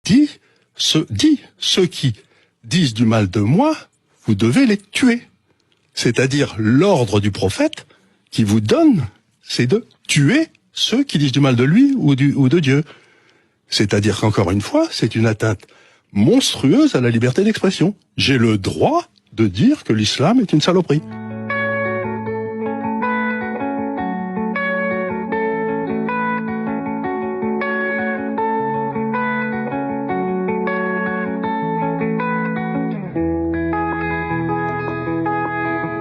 dit, ceux qui disent du mal de moi, vous devez les tuer. C'est-à-dire l'ordre du prophète qui vous donne, c'est de tuer ceux qui disent du mal de lui ou de Dieu. C'est-à-dire qu'encore une fois, c'est une atteinte monstrueuse à la liberté d'expression. J'ai le droit de dire que l'islam est une saloperie.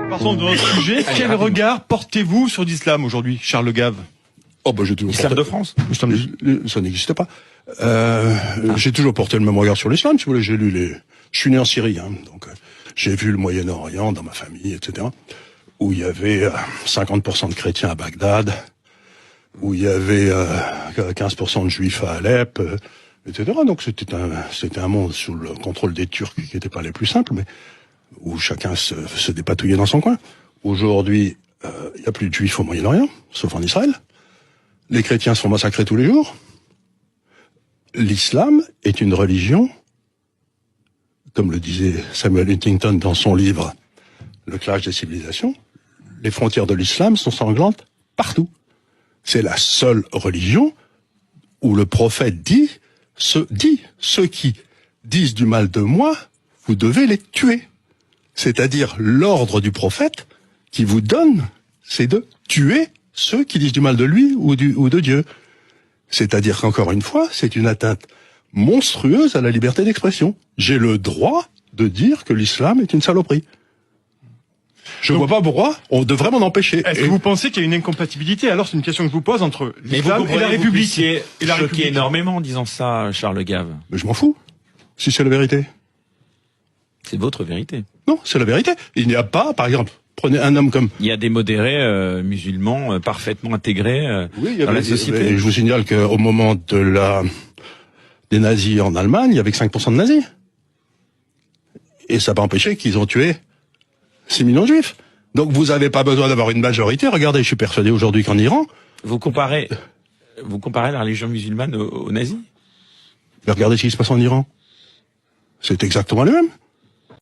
Partons de notre sujet. Quel regard portez-vous sur l'islam aujourd'hui, Charles Gave? Oh bah j'ai toujours L'islam de France. Ça n'existe pas. J'ai toujours porté le même regard sur l'islam. Si vous voulez, je suis né en Syrie, hein, donc j'ai vu le Moyen-Orient dans ma famille, etc., où il y avait 50% de chrétiens à Bagdad, où il y avait 15% de juifs à Alep, etc. Donc c'était un monde sous le contrôle des Turcs qui n'était pas les plus simples, mais où chacun se dépatouillait dans son coin. Aujourd'hui, il n'y a plus de juifs au Moyen-Orient, sauf en Israël. Les chrétiens sont massacrés tous les jours. L'islam est une religion, comme le disait Samuel Huntington dans son livre « Le clash des civilisations », les frontières de l'islam sont sanglantes partout. C'est la seule religion où le prophète dit, ceux qui disent du mal de moi, vous devez les tuer. C'est-à-dire l'ordre du prophète qui vous donne, c'est de tuer ceux qui disent du mal de lui ou de Dieu. C'est-à-dire qu'encore une fois, c'est une atteinte monstrueuse à la liberté d'expression. J'ai le droit de dire que l'islam est une saloperie. Je ne vois pas pourquoi on devrait m'en empêcher. Est-ce que vous pensez qu'il y a une incompatibilité? Alors c'est une question que je vous pose entre l'islam et la République. Et la République énormément en disant ça, Charles Gave. Mais je m'en fous, si c'est la vérité. C'est votre vérité. Non, c'est la vérité. Il n'y a pas, par exemple, prenez un homme comme... Il y a des modérés musulmans parfaitement intégrés dans la société. Je vous signale qu'au moment des nazis en Allemagne, il y avait que 5% de nazis. Et ça n'a pas empêché qu'ils ont tué 6 millions de juifs. Donc vous n'avez pas besoin d'avoir une majorité. Regardez, je suis persuadé aujourd'hui qu'en Iran... Vous comparez la religion musulmane aux nazis? Mais regardez ce qui se passe en Iran. C'est exactement le même.